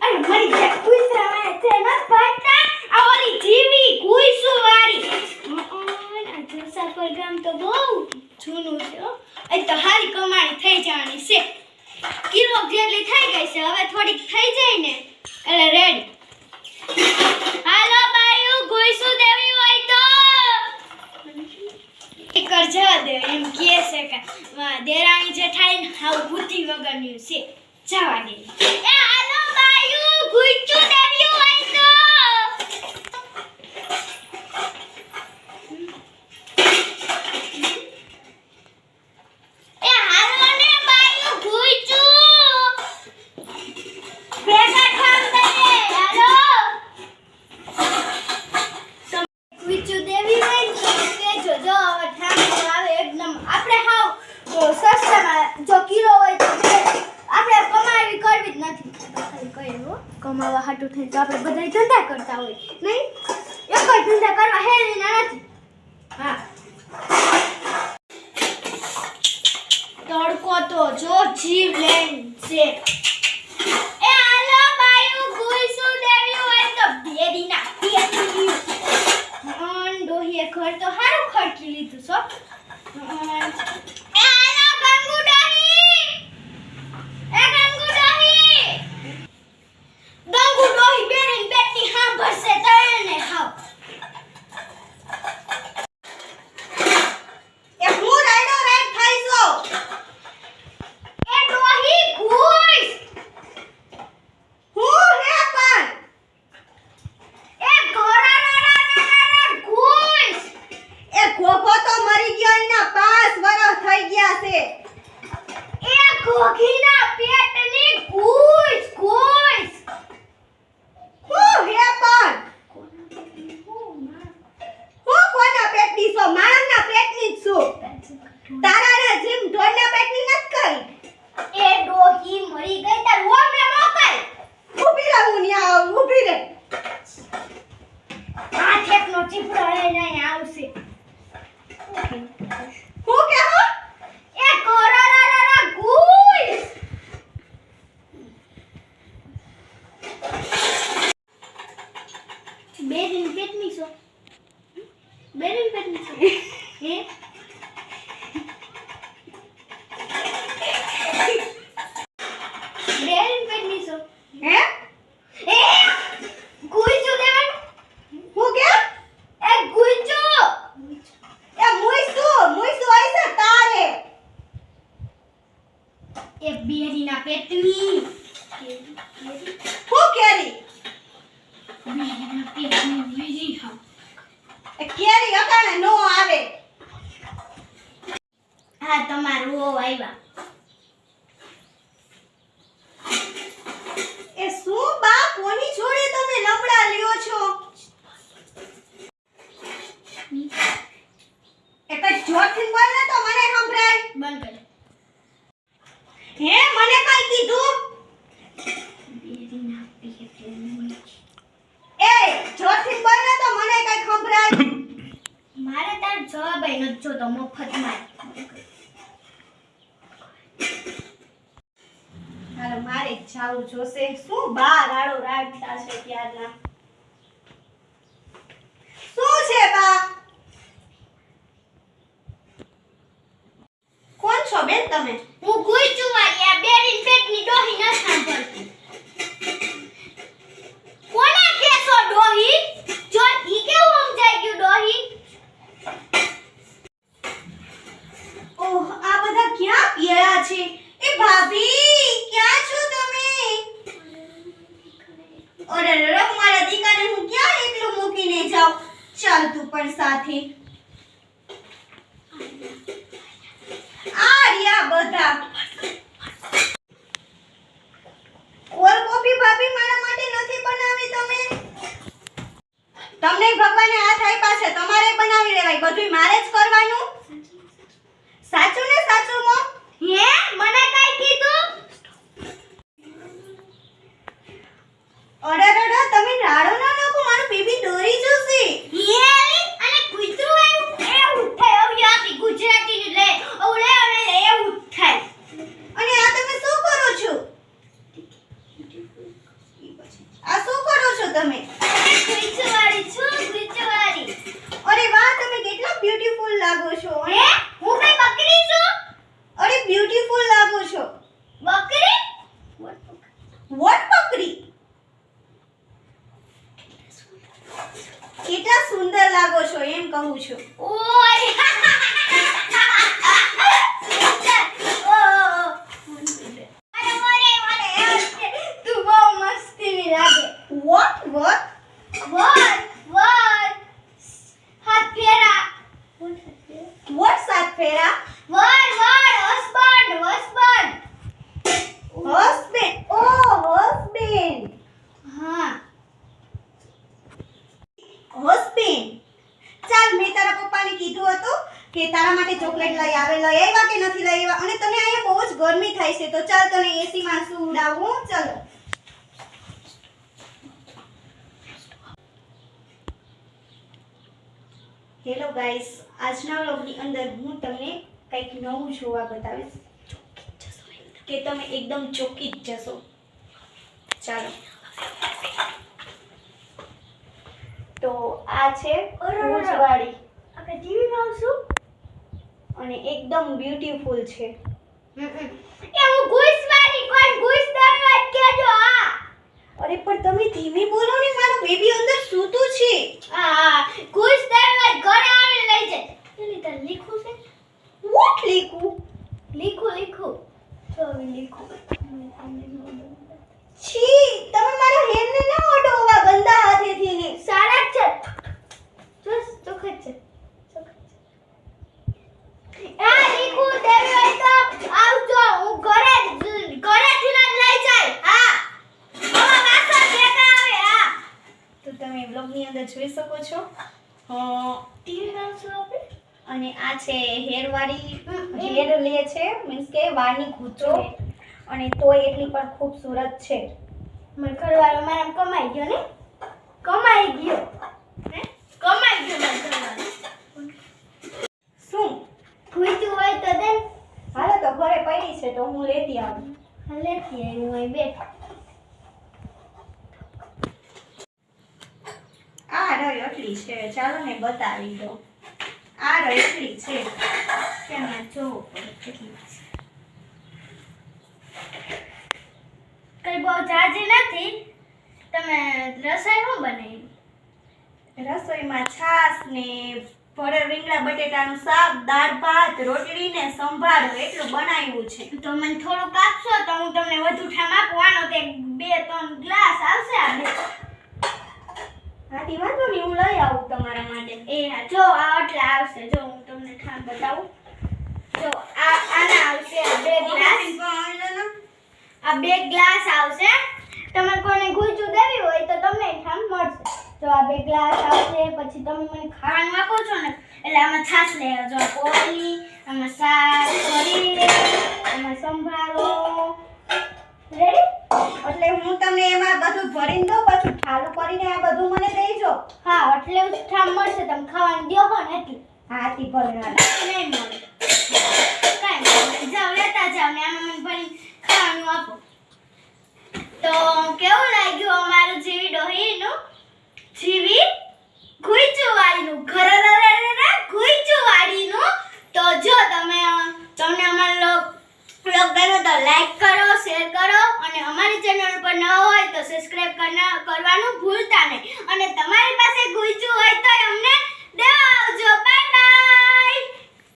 અરે મરી જા કુઈસરા મે તે ન પાડતા આ ઓલી જીવી કુઈસુ વાળી આ જલસા પ્રોગ્રામ તો બહુ જૂનું છે હો એ તો હારી કમાણી થઈ જવાની છે કિલો જેટલી થઈ ગઈ છે હવે થોડીક થઈ જાય ને એટલે રેડી હાલો બાયુ કુઈસુ દેવી હોય તો કરજા દે એમ કહે છે કે દેરાણી જેઠાણી હાવ બુદ્ધિ વગરનું છે જવા દે એ હાલો બાયુ ગુઈચુ દેવી હોય તો એ હાલો ને બાયુ ગુઈચુ ભેગા થામ દે હાલો ગુઈચુ દેવી હોય તો કે જો હવે ઠામ આવે એકદમ આપણે હાવ સસ્તામાં જો કિલો હોય તો આપણે કમાવી કરવી જ નથી ખાલી કહ્યું કમાવા હાટું થઈને તો આપણે બધા ધંધા કરતા હોય નહીં એક જ ધંધા કરવા હેલીના નથી હા તડકો તો જો જીવ લેન છે એ હાલો બાયુ ગુઈસુ દેવી હોય તો બેરીના પેટી ડોહીએ ઘર તો હારું ખર્ચી લીધું છો ઘોઘીના પેટની કુઈસ કુઈસ હું હે પણ હું કોના પેટની છો માણસના પેટની જ છું તારાના જીમ ઢોરના પેટની નત કરી એ ડોહી મરી ગઈ તાર વો મે મોકલ ઊભી રહે હું ન્યા આવું ઊભી રહે આ ઠેકનો ચીપડો લઈને આવશે હું કે હો એ કોરારા ગુઈસ બેરીન પેટની છો બેરીન પેટની છો હે બેરીન પેટની છો હે એ ગુઈચુ દેવન હું કે એ ગુઈચુ એ મુઈસુ આઈસે તારે એ બેરીના પેટની હું કેરી બેરીના પેટની વેરી હા એ કેરી અકાણે નો આવે હા તમારું ઓ આવ્યા એ શું બા કોની જોડે તમે લમડા લ્યો છો એક જ જોરથી બોલ ને તો મને સંભળાય બંધ કર હે મને કાઈ કીધું બેરીના પેટની એ જોરથી બોલ ને તો મને કાઈ સંભળાય મારે તાર જવાબ એ ન જો તો મફતમાં હાલો મારે જાવું જોશે શું બા રાડો રાડતા છે ત્યારના શું છે બા કોણ છો બેન તમે હું ગુઈચુ વાળી આ બેરીન પેટની ડોહી ન સાંભળતી કોના કેસો ડોહી જો ઈ કેવું સમજાઈ ગયું ડોહી ઓહ આ બધા ક્યાં પીયા છે એ ભાભી ક્યાં છો તમે અરે રે મારા દીકરાને હું ક્યાં એકલું મૂકીને જાઉં ચાલ તું પણ સાથે આર્યા બધા કોલ કોફી ભાભી મારા માટે નથી બનાવી તમે તમને ભગવાને હાથ આપ્યા છે તમારે બનાવી લેવાય બધું મારે જ કરવાનું સાચું ને સાચું મો હે મને કઈ કીધું અરે રે તમે રાડો ના નાખો મારું બેબી ડરી જશે હે અને કૂતરું આવ્યું એ ઉઠાય આવ્યા ગુજરાતી ને લે ઓલે ઓલે એ ઉઠાય અને આ તમે શું કરો છો સુંદર લાગો છો એમ કહું છું. ઓય તું બહુ મસ્તીની લાગે. What? વર હાથ ફેરા. What સાત ફેરા? હસબન્ડ. Husband. Oh, husband. હા Husband. ચાલ મેં તારા પપ્પાને કીધું હતું કે તારા માટે ચોકલેટ લઈ આવ્યા કે નથી લઈ આવ્યા અને તને અહીંયા બહુ જ ગરમી થાય છે તો ચાલ તને એસી માં સુવડાવું. ચલો. હેલો ગાઈસ, આજના વ્લોગની અંદર હું તમને કંઈક નવું જોવા બતાવીશ કે તમે એકદમ ચોકી જ જશો. ચાલો. તો આ છે ભુજવાડી આપણે ટીવી માં આવશું. અને એકદમ બ્યુટીફુલ છે. એ હું ગુઈસવાડી કોણ ગુઈસ દરવાજ કેજો. અરે પણ તમે ધીમે બોલો ને, મારું બેબી અંદર સૂતું છે. હા ગુઈસ દરવાજ ઘરે આવીને લઈ જાય. એની તાર લીખું છે. વોટ લીકું? લીખું તો લીખું. છી, તમે મારા હેરને ના ઓઢો આવા ગંદા હાથેથી ને. સારા જ છે. જોસ ચોખત છે. આ લીખું દેવી હોય તો આવજો. હું ઘરેથી જ લઈ જાય. હા મામા વાસણ ભેગા આવે. હા તો તમે વ્લોગની અંદર જોઈ શકો છો. ટીવી માં શું આપણે અને આ છે હેરવાળી હેર લે છે, મીન્સ કે વાળની ગૂંચો, અને તોય એટલી પણ ખૂબસૂરત છે. મને ઘરવાળો મારા કમાઈ ગયો ને. કમાઈ ગયો મારા ઘરવાળો. શું ખૂચ્યું હોય તો દે. હાલો તો ઘરે પડી છે તો હું લેતી આવું. લેતી આવી હું અહીં બેઠ. આ રહી એટલી છે, ચાલો ને બતાવી દો. આ રહી એટલી છે. તેમાં જોવું પડે કેટલી છે. કઈ બહુ જાજી નથી. તમે રસોઈ શું બનાવી? રસોઈમાં છાશ ને ભરેલ રીંગણા બટેટાનું શાક, દાળ ભાત, રોટલી ને સંભારો એટલું બનાવ્યું છે. તો મને થોડુંક આપશો તો હું તમને વધુ ઠામ આપું. આનો તે 2-3 ગ્લાસ આવશે. આ બે હાથી વાંધો નહીં, હું લઈ આવું તમારા માટે. એ હા જો આ આટલા આવશે. જો હું તમને ઠામ બતાવું. જો આના આવશે 2 ગ્લાસ. આ 2 ગ્લાસ આવશે. તમે કોઈને ગુંચું દેવી હોય તો તમને ઠામ મળશે. જો આ 2 ગ્લાસ આવશે. પછી તમે મને ખાવાનું આપો છો ને એટલે આમાં છાશ લઈ આવજો. આ કોળી, આમાં શાક, કઢી, આમાં સંભારો. રેડી? એટલે હું તમને એમાં બધું ભરીને દઉં, પછી ઠાલું કરીને આ બધું મને દેજો. હા એટલે ઠામ મળશે. તમે ખાવાનું દો હો ને એટલે. હાથી ભરનાર નહીં મળે. કાંઈ નહીં. જાઓ લેતા જાઓ ને આમાં મને ભરીને ખાવાનું આપો. તો કેવું લાગ્યું અમારું જીવી ડોહીનું? જીવી ગુઈચુવાડીનું ગુઈચુવાડીનું. તો જો તમને અમારો વ્લોગ ગમ્યો તો લાઈક કરો, શેર કરો અને અમારી ચેનલ પર ન હોય તો સબસ્ક્રાઇબ કરવાનું ભૂલતા